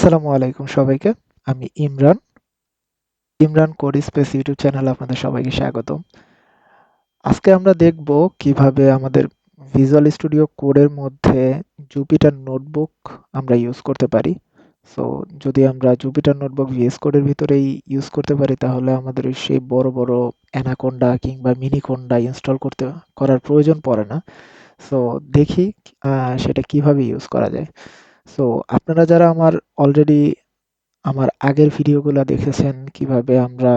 আসসালামু আলাইকুম সবাইকে। আমি ইমরান কোড স্পেস ইউটিউব চ্যানেলে আপনাদের সবাইকে স্বাগতম। আজকে আমরা দেখব কিভাবে আমাদের ভিজুয়াল স্টুডিও কোডের মধ্যে জুপিটার নোটবুক আমরা ইউজ করতে পারি। সো যদি আমরা জুপিটার নোটবুক ভিএস কোডের ভিতরেই ইউজ করতে পারি তাহলে আমাদের ওই সেই বড় বড় অ্যানাকোন্ডা কিংবা মিনিকোন্ডা ইনস্টল করার প্রয়োজন পড়ে না। সো দেখি সেটা কিভাবে ইউজ করা যায়। সো আপনারা যারা অলরেডি আমার আগের ভিডিওগুলো দেখেছেন কিভাবে আমরা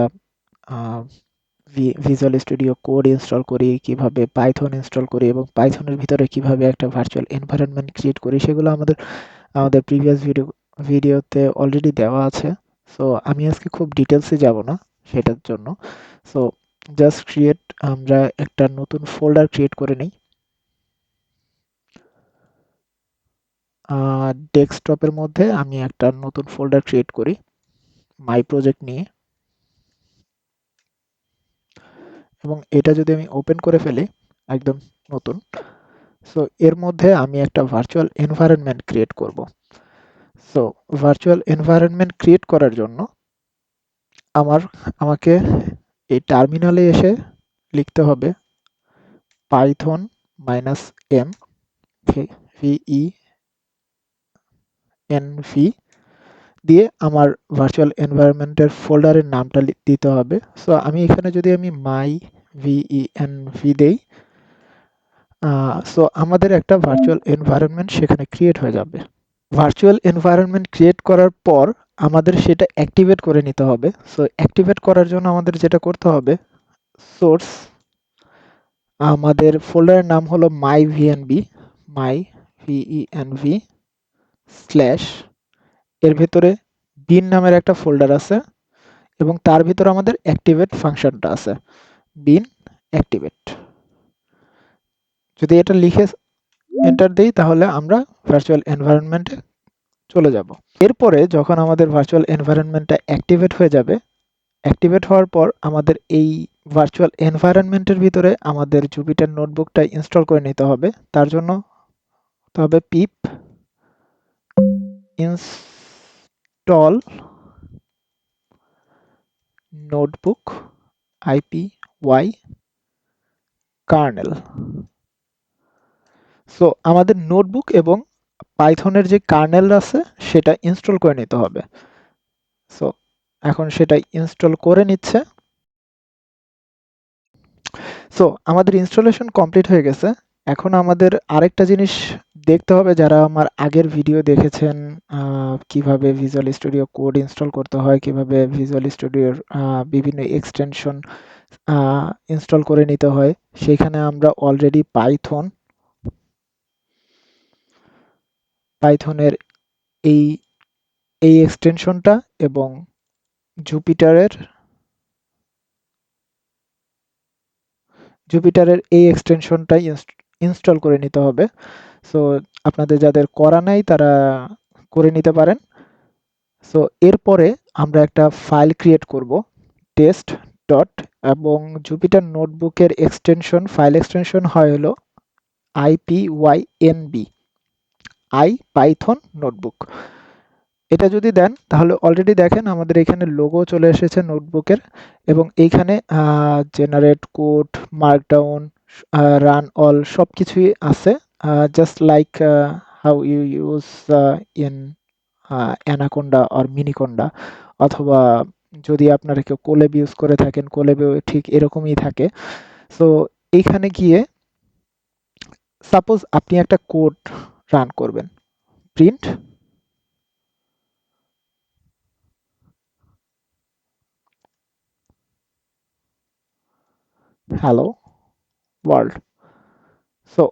ভিজুয়াল স্টুডিও কোড ইনস্টল করি, কিভাবে পাইথন ইনস্টল করি এবং পাইথনের ভিতরে কিভাবে একটা ভার্চুয়াল এনভায়রনমেন্ট ক্রিয়েট করি সেগুলো আমাদের প্রিভিয়াস ভিডিওতে অলরেডি দেওয়া আছে। সো আমি আজকে খুব ডিটেলসে যাব না সেটার জন্য। সো জাস্ট আমরা একটা নতুন ফোল্ডার ক্রিয়েট করে নিই। ডেস্কটপের মধ্যে আমি একটা নতুন ফোল্ডার ক্রিয়েট করি মাই প্রজেক্ট নিয়ে, এবং এটা যদি আমি ওপেন করে ফেলি একদম নতুন, সো এর মধ্যে আমি একটা ভার্চুয়াল এনভায়রনমেন্ট ক্রিয়েট করব। সো ভার্চুয়াল এনভায়রনমেন্ট ক্রিয়েট করার জন্য আমাকে এই টার্মিনালে এসে লিখতে হবে পাইথন -m venv দিয়ে আমার ভার্চুয়াল এনভায়রনমেন্টের ফোল্ডারের নামটা দিতে হবে। সো আমি এখানে যদি আমি মাই venv দেই, সো আমাদের একটা ভার্চুয়াল এনভায়রনমেন্ট সেখানে ক্রিয়েট হয়ে যাবে। ভার্চুয়াল এনভায়রনমেন্ট ক্রিয়েট করার পর আমাদের সেটা অ্যাক্টিভেট করে নিতে হবে। সো অ্যাক্টিভেট করার জন্য আমাদের যেটা করতে হবে, সোর্স, আমাদের ফোল্ডারের নাম হলো myvenv স্ল্যাশ, এর ভেতরে বিন নামের একটা ফোল্ডার আছে এবং তার ভিতরে আমাদের অ্যাক্টিভেট ফাংশনটা আছে, বিন অ্যাক্টিভেট। যদি এটা লিখে এন্টার দিই তাহলে আমরা ভার্চুয়াল এনভায়রনমেন্টে চলে যাব। এরপরে যখন আমাদের ভার্চুয়াল এনভায়রনমেন্টটা অ্যাক্টিভেট হয়ে যাবে, অ্যাক্টিভেট হওয়ার পর আমাদের এই ভার্চুয়াল এনভায়রনমেন্টের ভিতরে আমাদের জুপিটার নোটবুকটা ইনস্টল করে নিতে হবে। তার জন্য তবে pip install notebook IPY kernel. So আমাদের নোটবুক এবং পাইথনের যে কার্নেল আছে সেটা ইনস্টল করে নিতে হবে। সো এখন সেটা ইনস্টল করে নিচ্ছে। সো আমাদের ইনস্টলেশন কমপ্লিট হয়ে গেছে। এখন আমাদের আরেকটা জিনিস দেখতে হবে, যারা আমার আগের ভিডিও দেখেছেন কিভাবে ভিজুয়াল স্টুডিও কোড ইনস্টল করতে হয়, কিভাবে ভিজুয়াল স্টুডিওর বিভিন্ন এক্সটেনশন ইনস্টল করে নিতে হয়, সেখানে আমরা অলরেডি পাইথনের এই এই এক্সটেনশনটা এবং জুপিটারের এই এক্সটেনশনটাই ইনস্টল করে নিতে হবে। সো আপনাদের যাদের করা নাই তারা করে নিতে পারেন। সো এরপরে আমরা একটা ফাইল ক্রিয়েট করব টেস্ট ডট, এবং জুপিটার নোটবুকের ফাইল এক্সটেনশন হয় হলো IPYNB, পাইথন নোটবুক। এটা যদি দেন তাহলে অলরেডি দেখেন আমাদের এখানে লোগো চলে এসেছে নোটবুকের, এবং এইখানে generate code, markdown, run all সব কিছুই আছে, just like how you use in Anaconda or Miniconda, অথবা যদি আপনারা কেউ কোলেব ইউজ করে থাকেন কোলেবেও ঠিক এরকমই থাকে। সো এইখানে গিয়ে সাপোজ আপনি একটা কোড রান করবেন, প্রিন্ট হ্যালো ওয়ার্ল্ড। সো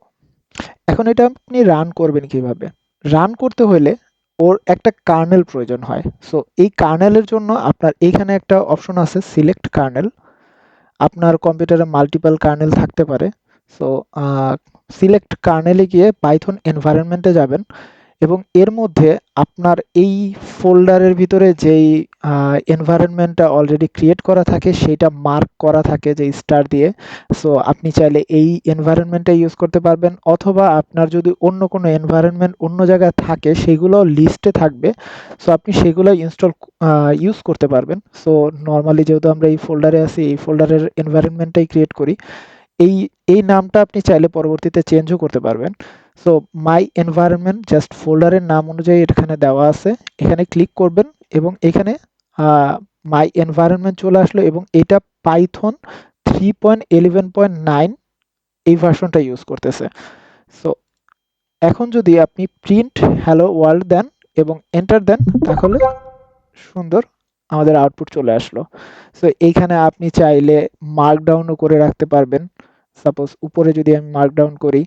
এখন এটা আপনি রান করবেন কিভাবে? রান করতে হলে ওর একটা কার্নেল প্রয়োজন হয়। সো এই কার্নেলের জন্য আপনার এইখানে একটা অপশন আছে সিলেক্ট কার্নেল। আপনার কম্পিউটারে মাল্টিপল কার্নেল থাকতে পারে। সো সিলেক্ট কার্নেলে গিয়ে পাইথন এনভায়রনমেন্টে যাবেন এবং এর মধ্যে আপনার এই ফোল্ডারের ভিতরে যেই এনভায়রনমেন্টটা অলরেডি ক্রিয়েট করা থাকে সেইটা মার্ক করা থাকে যে স্টার দিয়ে। সো আপনি চাইলে এই এনভায়রনমেন্টটা ইউজ করতে পারবেন, অথবা আপনার যদি অন্য কোনো এনভায়রনমেন্ট অন্য জায়গায় থাকে সেগুলো লিস্টে থাকবে, সো আপনি সেগুলো ইউজ করতে পারবেন। সো নর্মালি যেহেতু আমরা এই ফোল্ডারে আছি, এই ফোল্ডারের এনভায়রনমেন্টটাই ক্রিয়েট করি। এই এই নামটা আপনি চাইলে পরবর্তীতে চেঞ্জও করতে পারবেন। সো মাই এনভায়রনমেন্ট জাস্ট ফোল্ডারের নাম অনুযায়ী এখানে দেওয়া আছে, এখানে ক্লিক করবেন এবং এখানে মাই এনভায়রনমেন্ট চলে আসলো এবং এটা পাইথন 3.11.9 এই ভার্সনটা ইউজ করতেছে। সো এখন যদি আপনি প্রিন্ট হ্যালো ওয়ার্ল্ড দেন এবং এন্টার দেন, তাহলে সুন্দর আমাদের আউটপুট চলে আসলো। সো এইখানে আপনি চাইলে মার্কডাউনও করে রাখতে পারবেন। সাপোজ উপরে যদি আমি মার্কডাউন করি,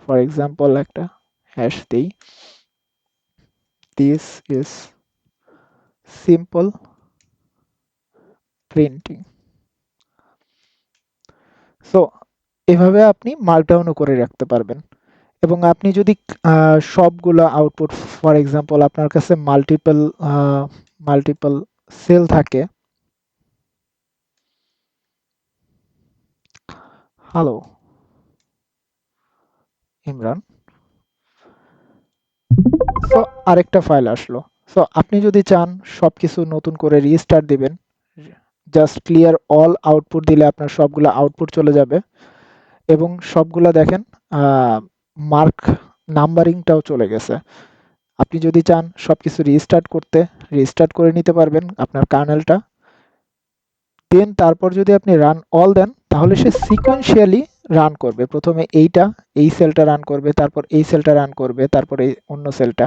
ফর এক্সাম্পল একটা হ্যাশ দিই, this is simple printing. So এভাবে আপনি মার্কডাউনও করে রাখতে পারবেন। এবং আপনি যদি সবগুলো আউটপুট, ফর এক্সাম্পল আপনার কাছে মাল্টিপল সেল থাকে, হ্যালো ইমরান, সো আরেকটা ফাইল আসলো। সো আপনি যদি চান সবকিছু নতুন করে রিস্টার্ট দিবেন, জাস্ট ক্লিয়ার অল আউটপুট দিলে আপনার সবগুলো আউটপুট চলে যাবে এবং সবগুলা দেখেন মার্ক নাম্বারিংটাও চলে গেছে। আপনি যদি চান সবকিছু রিস্টার্ট করে নিতে পারবেন আপনার কার্নেলটা। দেন তারপর যদি আপনি রান অল দেন, তাহলে সে সিকোয়েন্সিয়ালি রান করবে। প্রথমে এই সেলটা রান করবে, তারপর এই সেলটা রান করবে, তারপর এই অন্য সেলটা।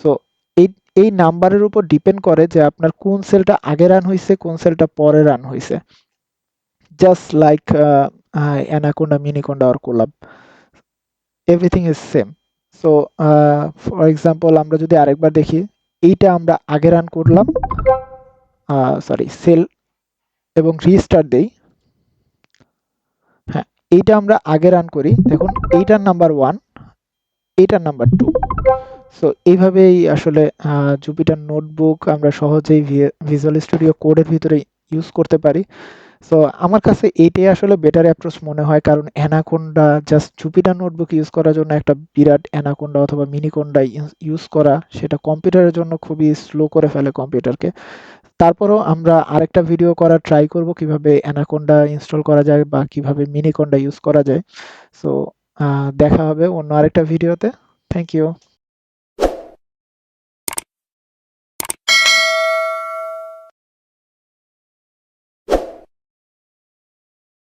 সো এই এই নাম্বারের উপর ডিপেন্ড করে যে আপনার কোন সেলটা আগে রান হয়েছে, কোন সেলটা পরে রান হয়েছে। Just like Anaconda, Miniconda or Colab, everything is same. So for example আমরা যদি আরেকবার দেখি, এইটা আমরা আগে রান করলাম, সরি সেল এবং রিস্টার্ট দেই। হ্যাঁ, এইটা আমরা আগে রান করি, দেখুন এইটার নাম্বার 1, এইটার নাম্বার 2। সো এইভাবেই আসলে জুপিটার নোটবুক আমরা সহজেই ভিজুয়াল স্টুডিও কোডের ভিতরে ইউজ করতে পারি। সো আমার কাছে এইটাই আসলে বেটার অ্যাপ্রোচ মনে হয়, কারণ anaconda just Jupiter notebook use করার জন্য একটা বিরাট অ্যানাকোন্ডা অথবা মিনিকোন্ডা ইউজ করা, সেটা কম্পিউটারের জন্য খুবই স্লো করে ফেলে কম্পিউটারকে। তারপরেও আমরা আরেকটা ভিডিও করার ট্রাই করব কিভাবে অ্যানাকোন্ডা ইনস্টল করা যায় বা কিভাবে মিনিকোন্ডা ইউজ করা যায়। সো দেখা হবে অন্য আরেকটা ভিডিওতে। Thank you.